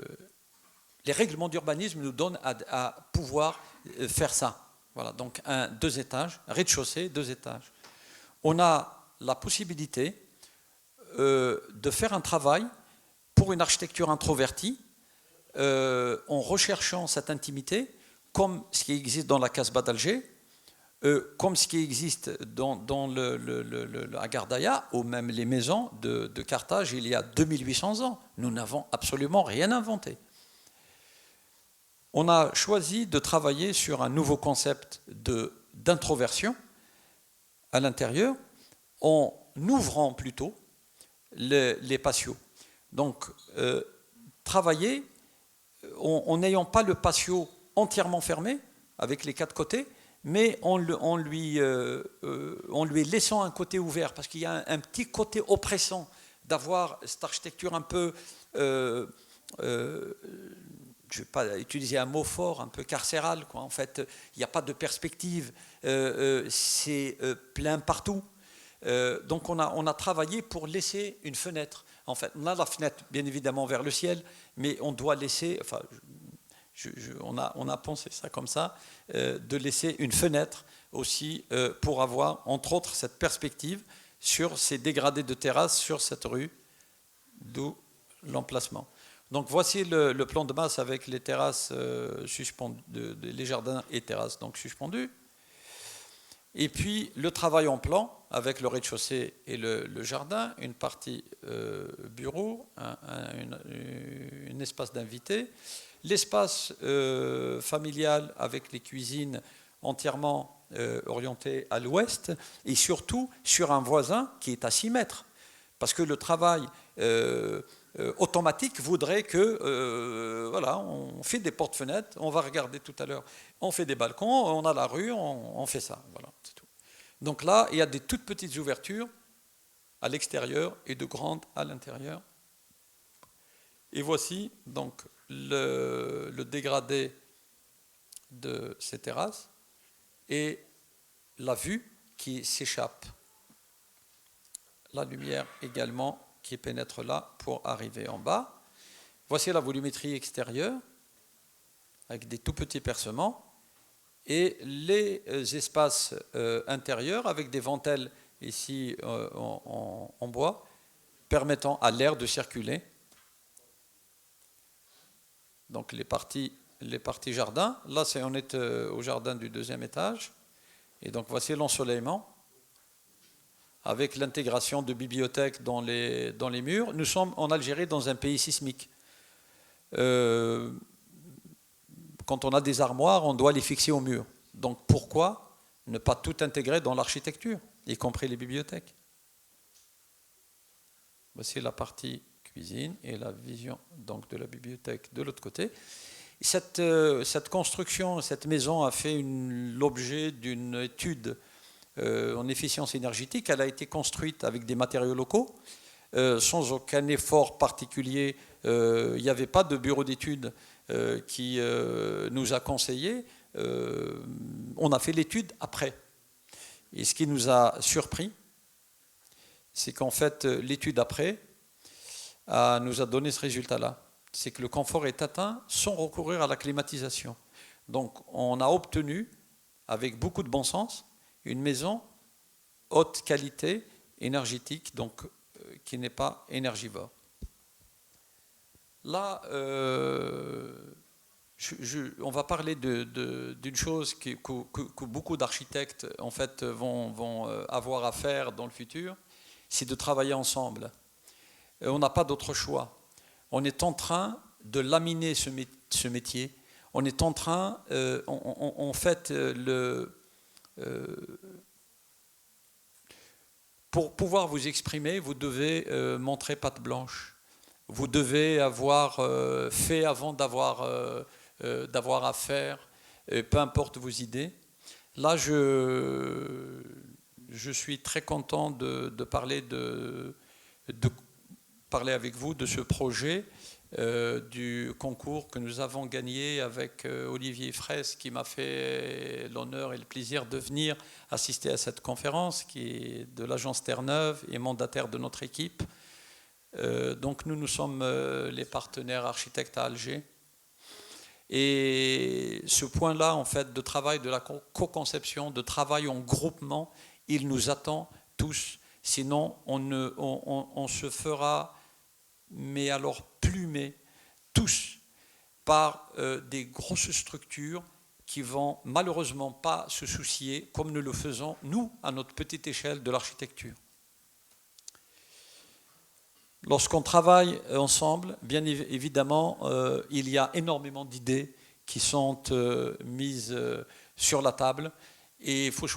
règlements d'urbanisme nous donnent à pouvoir faire ça. Voilà, donc 2 étages, rez-de-chaussée, 2 étages. On a la possibilité de faire un travail pour une architecture introvertie, en recherchant cette intimité, comme ce qui existe dans la Casbah d'Alger, comme ce qui existe dans à Gardaïa, ou même les maisons de Carthage il y a 2800 ans. Nous n'avons absolument rien inventé. On a choisi de travailler sur un nouveau concept d'introversion à l'intérieur, en ouvrant plutôt les patios. Donc, travailler en n'ayant pas le patio entièrement fermé, avec les 4 côtés, mais en lui laissant un côté ouvert, parce qu'il y a un petit côté oppressant d'avoir cette architecture un peu, je ne vais pas utiliser un mot fort, un peu carcéral, quoi. En fait, il n'y a pas de perspective, c'est plein partout. Donc on a travaillé pour laisser une fenêtre. En fait, on a la fenêtre bien évidemment vers le ciel, mais on doit laisser, enfin, on a pensé ça comme ça, de laisser une fenêtre aussi pour avoir, entre autres, cette perspective sur ces dégradés de terrasse sur cette rue, d'où l'emplacement. Donc voici le plan de masse avec les terrasses suspendues, les jardins et terrasses donc suspendus. Et puis le travail en plan avec le rez-de-chaussée et le jardin, une partie bureau, un espace d'invités, l'espace familial avec les cuisines entièrement orientées à l'ouest, et surtout sur un voisin qui est à 6 mètres. Parce que le travail automatique voudrait que, voilà, on fait des portes-fenêtres, on va regarder tout à l'heure, on fait des balcons, on a la rue, on fait ça, voilà, c'est tout. Donc là, il y a des toutes petites ouvertures à l'extérieur et de grandes à l'intérieur. Et voici donc le dégradé de ces terrasses et la vue qui s'échappe. La lumière également qui pénètre là pour arriver en bas. Voici la volumétrie extérieure avec des tout petits percements et les espaces intérieurs avec des ventelles ici en bois permettant à l'air de circuler. Donc les parties jardin, là on est au jardin du 2e étage, et donc voici l'ensoleillement avec l'intégration de bibliothèques dans les murs. Nous sommes en Algérie dans un pays sismique. Quand on a des armoires, on doit les fixer au mur. Donc pourquoi ne pas tout intégrer dans l'architecture, y compris les bibliothèques? Voici la partie cuisine et la vision donc de la bibliothèque de l'autre côté. Cette construction, cette maison a fait l'objet d'une étude en efficience énergétique. Elle a été construite avec des matériaux locaux, sans aucun effort particulier. Il n'y avait pas de bureau d'études qui nous a conseillé. On a fait l'étude après. Et ce qui nous a surpris, c'est qu'en fait, l'étude après, nous a donné ce résultat-là. C'est que le confort est atteint sans recourir à la climatisation. Donc on a obtenu, avec beaucoup de bon sens, une maison haute qualité énergétique, donc qui n'est pas énergivore. Là, on va parler d'une chose que beaucoup d'architectes en fait, vont avoir à faire dans le futur, c'est de travailler ensemble. On n'a pas d'autre choix. On est en train de laminer ce métier. On est en train, en fait, pour pouvoir vous exprimer, vous devez montrer patte blanche. Vous devez avoir fait avant d'avoir à faire, peu importe vos idées. Là, je suis très content de parler parler avec vous de ce projet du concours que nous avons gagné avec Olivier Fraisse, qui m'a fait l'honneur et le plaisir de venir assister à cette conférence, qui est de l'agence Terre-Neuve et mandataire de notre équipe. Donc nous sommes les partenaires architectes à Alger. Et ce point-là, en fait, de travail de la co-conception, de travail en groupement, il nous attend tous. Sinon, on se fera, mais alors plumer, tous, par des grosses structures qui vont malheureusement pas se soucier, comme nous le faisons, nous, à notre petite échelle, de l'architecture. Lorsqu'on travaille ensemble, bien évidemment, il y a énormément d'idées qui sont mises sur la table et il faut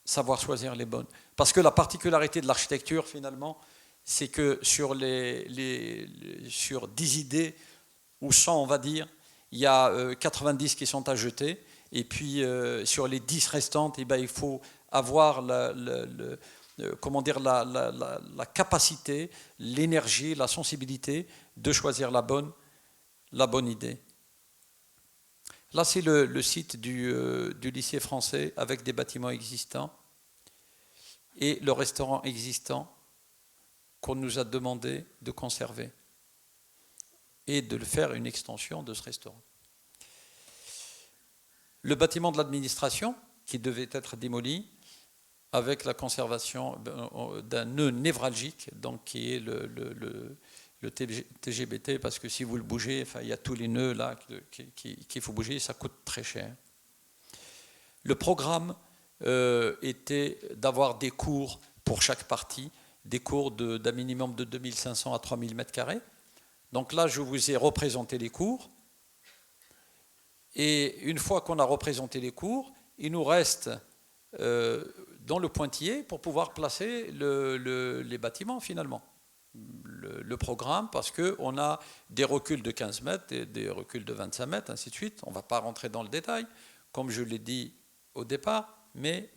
savoir choisir les bonnes. Parce que la particularité de l'architecture, finalement, c'est que sur 10 idées, ou 100, on va dire, il y a 90 qui sont à jeter. Et puis, sur les 10 restantes, eh ben, il faut avoir la capacité, l'énergie, la sensibilité de choisir la bonne idée. Là, c'est le site du lycée français avec des bâtiments existants et le restaurant existant qu'on nous a demandé de conserver et de faire une extension de ce restaurant. Le bâtiment de l'administration, qui devait être démoli, avec la conservation d'un nœud névralgique, donc qui est le TGBT, parce que si vous le bougez, enfin, il y a tous les nœuds là qu'il faut bouger, ça coûte très cher. Le programme était d'avoir des cours pour chaque partie, des cours d'un minimum de 2500 à 3000 m². Donc là, je vous ai représenté les cours. Et une fois qu'on a représenté les cours, il nous reste dans le pointillé pour pouvoir placer les bâtiments finalement. Le programme, parce qu'on a des reculs de 15 mètres et des reculs de 25 mètres, ainsi de suite. On ne va pas rentrer dans le détail, comme je l'ai dit au départ, mais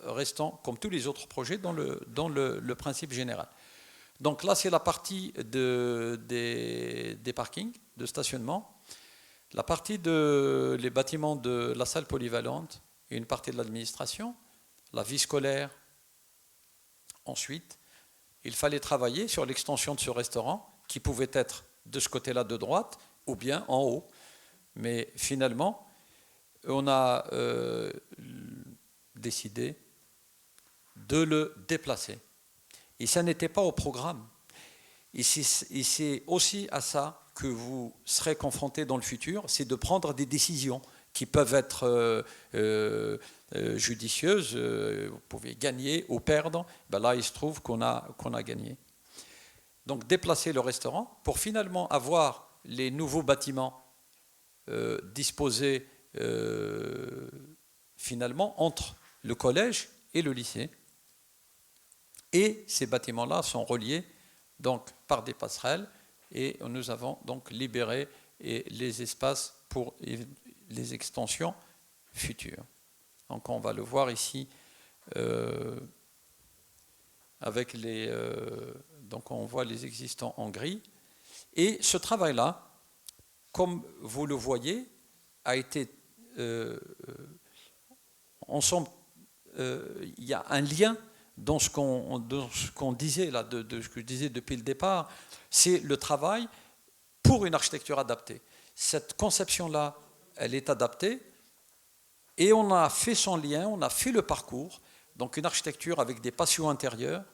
restant, comme tous les autres projets, dans le principe général. Donc là, c'est la partie des parkings, de stationnement, la partie les bâtiments de la salle polyvalente et une partie de l'administration, la vie scolaire. Ensuite, il fallait travailler sur l'extension de ce restaurant qui pouvait être de ce côté-là de droite ou bien en haut. Mais finalement, on a décidé de le déplacer. Et ça n'était pas au programme. Et c'est aussi à ça que vous serez confrontés dans le futur, c'est de prendre des décisions qui peuvent être judicieuses, vous pouvez gagner ou perdre. Ben là, il se trouve qu'on a gagné. Donc déplacer le restaurant pour finalement avoir les nouveaux bâtiments disposés finalement entre le collège et le lycée. Et ces bâtiments-là sont reliés donc, par des passerelles et nous avons donc libéré les espaces pour les extensions futures. Donc on va le voir ici avec donc on voit les existants en gris. Et ce travail-là, comme vous le voyez, a été ensemble. Il y a un lien dans ce qu'on disait, là, de ce que je disais depuis le départ, c'est le travail pour une architecture adaptée. Cette conception-là, elle est adaptée et on a fait son lien, on a fait le parcours, donc une architecture avec des patios intérieurs,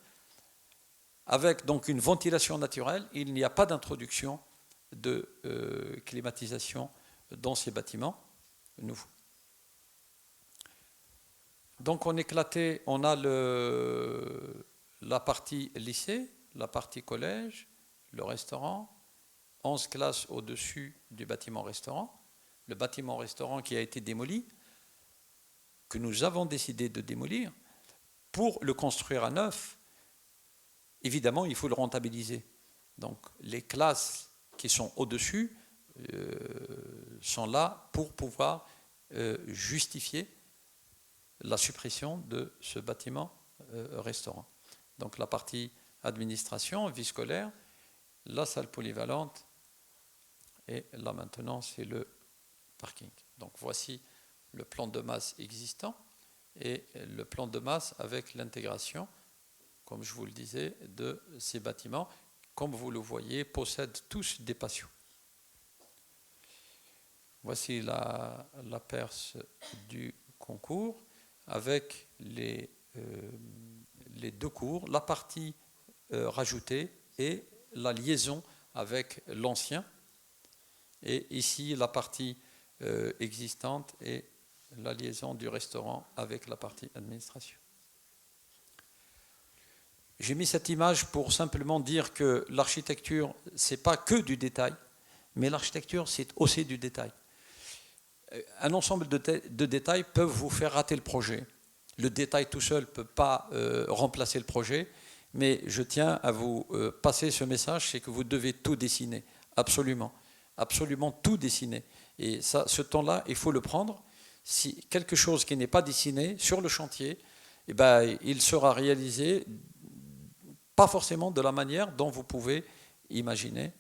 avec donc une ventilation naturelle. Il n'y a pas d'introduction de climatisation dans ces bâtiments nouveaux. Donc on a la partie lycée, la partie collège, le restaurant, 11 classes au-dessus du bâtiment restaurant, le bâtiment restaurant qui a été démoli, que nous avons décidé de démolir. Pour le construire à neuf, évidemment, il faut le rentabiliser. Donc les classes qui sont au-dessus sont là pour pouvoir justifier la suppression de ce bâtiment restaurant. Donc la partie administration, vie scolaire, la salle polyvalente et là maintenant c'est le parking. Donc voici le plan de masse existant et le plan de masse avec l'intégration, comme je vous le disais, de ces bâtiments, comme vous le voyez, possèdent tous des patios. Voici la perce du concours avec les deux cours, la partie rajoutée et la liaison avec l'ancien. Et ici, la partie existante et la liaison du restaurant avec la partie administration. J'ai mis cette image pour simplement dire que l'architecture, ce n'est pas que du détail, mais l'architecture, c'est aussi du détail. Un ensemble de détails peuvent vous faire rater le projet. Le détail tout seul ne peut pas remplacer le projet, mais je tiens à vous passer ce message, c'est que vous devez tout dessiner, absolument, absolument tout dessiner. Et ça, ce temps-là, il faut le prendre. Si quelque chose qui n'est pas dessiné sur le chantier, eh ben, il sera réalisé pas forcément de la manière dont vous pouvez imaginer.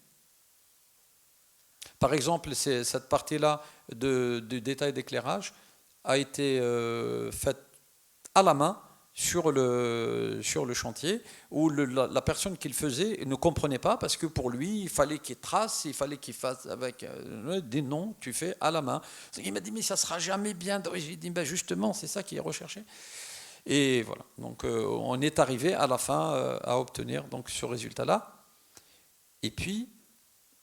Par exemple, cette partie-là du détail d'éclairage a été faite à la main sur le chantier, où la personne qui le faisait ne comprenait pas, parce que pour lui, il fallait qu'il trace, il fallait qu'il fasse avec des noms, tu fais à la main. Il m'a dit, mais ça ne sera jamais bien. J'ai dit, ben justement, c'est ça qui est recherché. Et voilà, donc on est arrivé à la fin à obtenir donc, ce résultat-là. Et puis,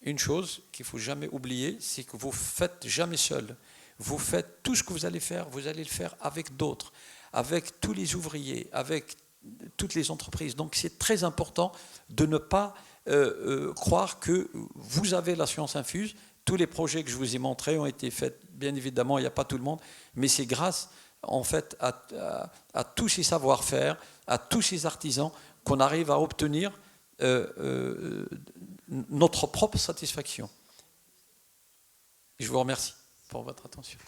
une chose qu'il ne faut jamais oublier, c'est que vous ne faites jamais seul. Vous faites tout ce que vous allez le faire avec d'autres, avec tous les ouvriers, avec toutes les entreprises. Donc c'est très important de ne pas croire que vous avez la science infuse. Tous les projets que je vous ai montrés ont été faits, bien évidemment, il n'y a pas tout le monde, mais c'est grâce en fait à tous ces savoir-faire, à tous ces artisans qu'on arrive à obtenir notre propre satisfaction. Et je vous remercie pour votre attention.